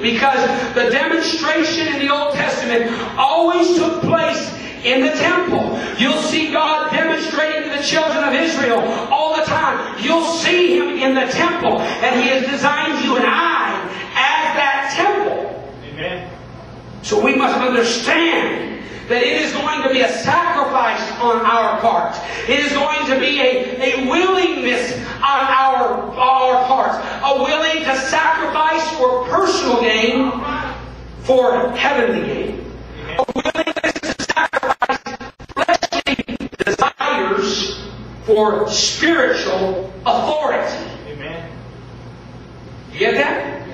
Because the demonstration in the Old Testament always took place in the temple. You'll see God demonstrating to the children of Israel all the time. You'll see Him in the temple. And He has designed you and I as that temple. Amen. So we must understand that it is going to be a sacrifice on our part. It is going to be a willingness on our parts. A willing to sacrifice for personal gain, for heavenly gain. A willingness to sacrifice fleshly desires for spiritual authority. Amen. You get that?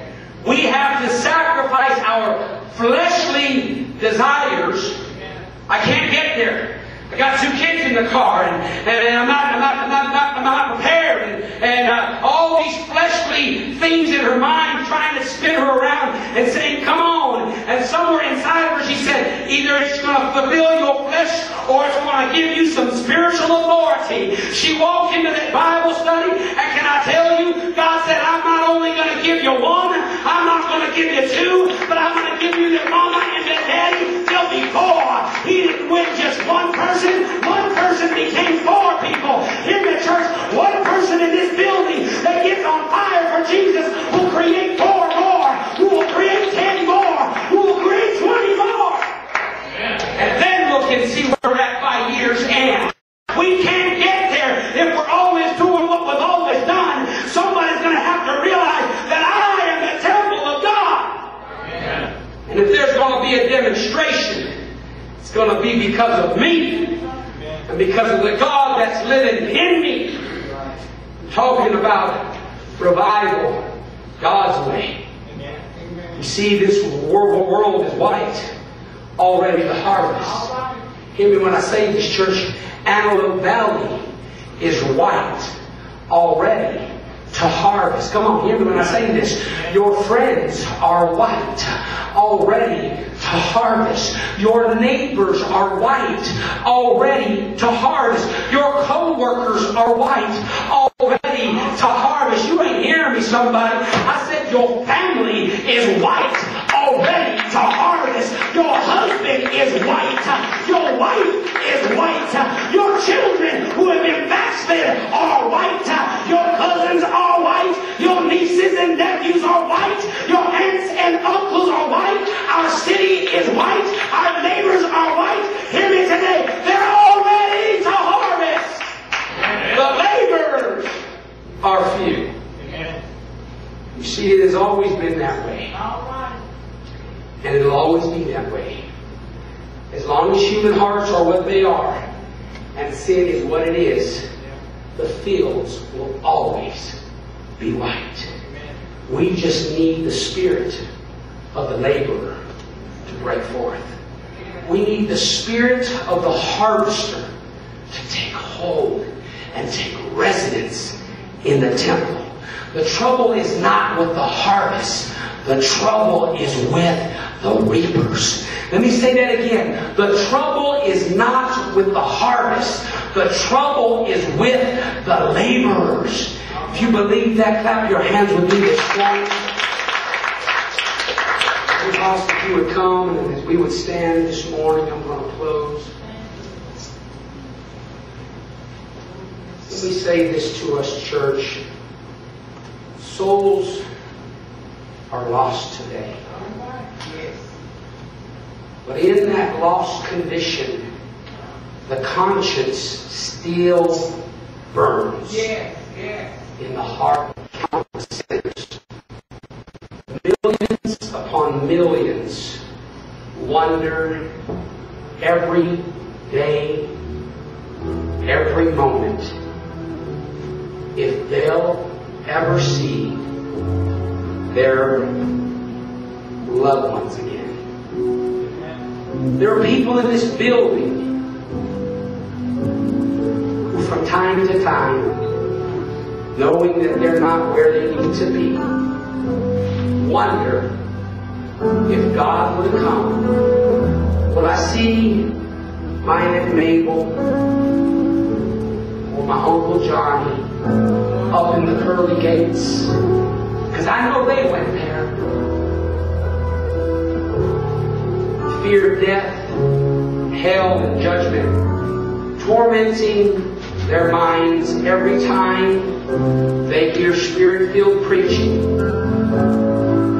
We have to sacrifice our fleshly desires. I can't get there. I got 2 kids in the car, and I'm not prepared, and all these fleshly things in her mind trying to spin her around and saying, "Come on!" And somewhere inside of her, she said, "Either it's going to fulfill your flesh, or it's going to give you some spiritual authority." She walked into that Bible study, and can I tell you, God said, "I'm not only going to give you 1, I'm not going to give you 2, but I'm going to give you that mama and that daddy. There'll be 4. He didn't win just 1 person. 1 person became 4 people. In the church, 1 person in this building that gets on fire for Jesus will create 4 more. Who will create 10 more. Who will create 20 more. And then look and see where we're at by year's end. We can't get there if we're always doing what we've always done. Somebody's going to have to realize that I am the temple of God. And if there's going to be a demonstration, it's going to be because of me. And because of the God that's living in me. Talking about revival God's way. You see, this world is white. Already the harvest. Hear me when I say this, church. Antelope Valley is white. Already to harvest. Come on, hear me when I say this. Your friends are white. Already to harvest. Your neighbors are white. Already to harvest. Your co-workers are white. Already to harvest. You ain't hearing me, somebody. I said your family is white. Already to harvest. Your husband is white. Your wife is white. Your children who have been backslid are white. Your cousins are white. Your nieces and nephews are white. Your aunts and uncles are white. Our city is white. Our neighbors are white. Hear me today. They're all ready to harvest. The laborers are few. You see, it has always been that way. And it'll always be that way. As long as human hearts are what they are, and sin is what it is, the fields will always be white. We just need the spirit of the laborer to break forth. We need the spirit of the harvester to take hold and take residence in the temple. The trouble is not with the harvest. The trouble is with the reapers. Let me say that again. The trouble is not with the harvest. The trouble is with the laborers. If you believe that, clap your hands with me this morning. If you would come and as we would stand this morning, I'm going to close. Let me say this to us, church. Souls are lost today. But in that lost condition, the conscience still burns in the heart of countless sinners. Millions upon millions wonder every day, every moment, if they'll ever see their loved ones again. There are people in this building who from time to time, knowing that they're not where they need to be, wonder if God would come. Will I see my Aunt Mabel or my Uncle Johnny up in the pearly gates? Because I know they went there. fear death, hell, and judgment, tormenting their minds every time they hear Spirit-filled preaching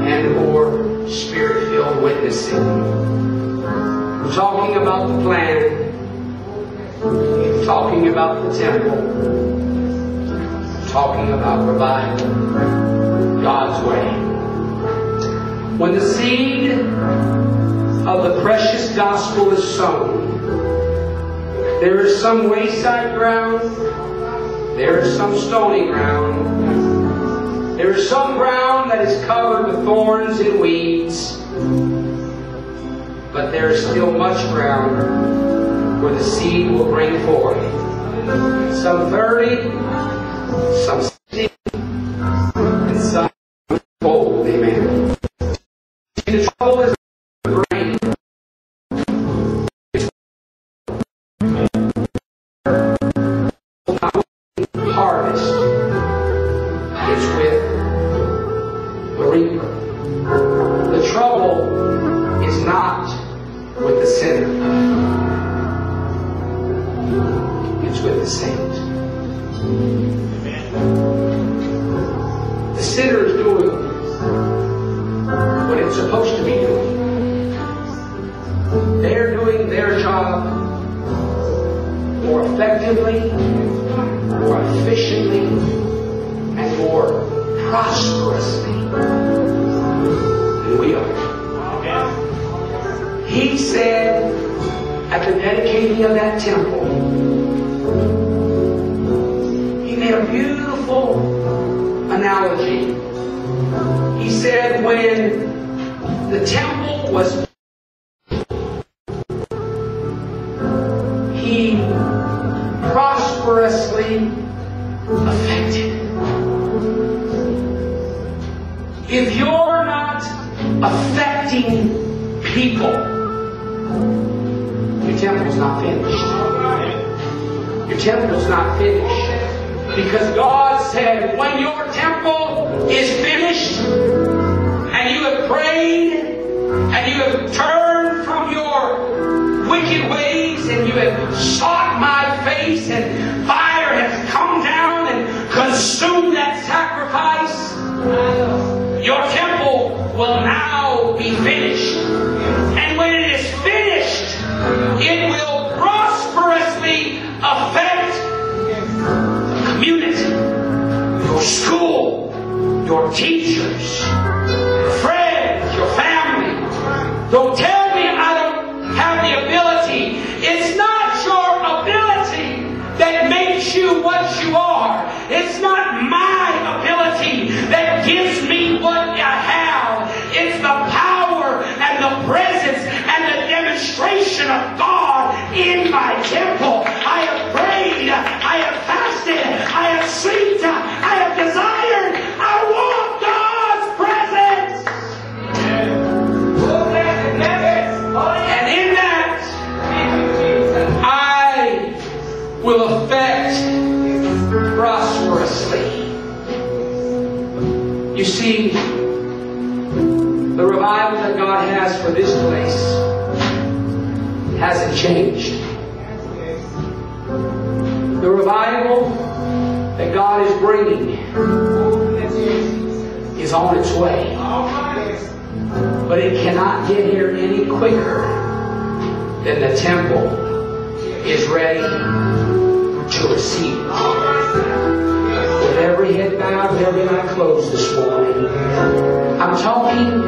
and or Spirit-filled witnessing. We're talking about the plan. We're talking about the temple. We're talking about revival, God's way. When the seed of the precious gospel is sown, there is some wayside ground, there is some stony ground, there is some ground that is covered with thorns and weeds, but there is still much ground where the seed will bring forth. Some 30, some 60, and some fold. Amen. The trouble is the grain. Harvest. It's with the reaper. The trouble is not with the sinner. It's with the saint. The sinner is doing what it's supposed to be doing. They're doing their job more effectively, more efficiently, and more prosperously than we are. He said at the dedicating of that temple, he made a beautiful analogy. He said when the temple was, he prosperously affected. If you're not affecting people, your temple's not finished. Your temple's not finished. Because God said, when your temple is finished, and you have prayed, and you have turned from your wicked ways, and you have sought my face, and fire has come down and consumed that sacrifice, your temple will now be finished. And when it is finished, it will prosperously affect the community, your school, your teachers, your friends, your family. Don't tell me I don't have the ability. It's not your ability that makes you what you are. It's not my ability that gives me what I have. It's the power and the presence and the demonstration of God in my temple. I have prayed. I have fasted. I have slept. I have desired. I want God's presence. And in that, I will affect prosperously. You see, the revival that God has for this place hasn't changed. The revival that God is bringing is on its way. But it cannot get here any quicker than the temple is ready to receive it. With every head bowed and every eye closed this morning, I'm talking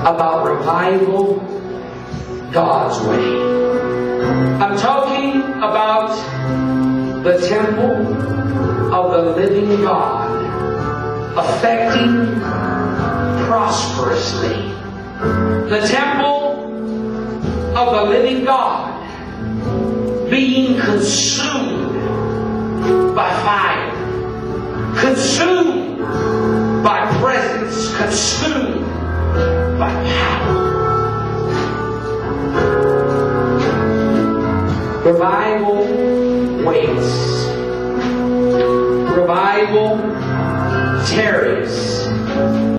about revival God's way. I'm talking about the temple of the living God affecting prosperously. The temple of the living God being consumed by fire, consumed by presence, consumed by power. Revival waits. Revival tarries.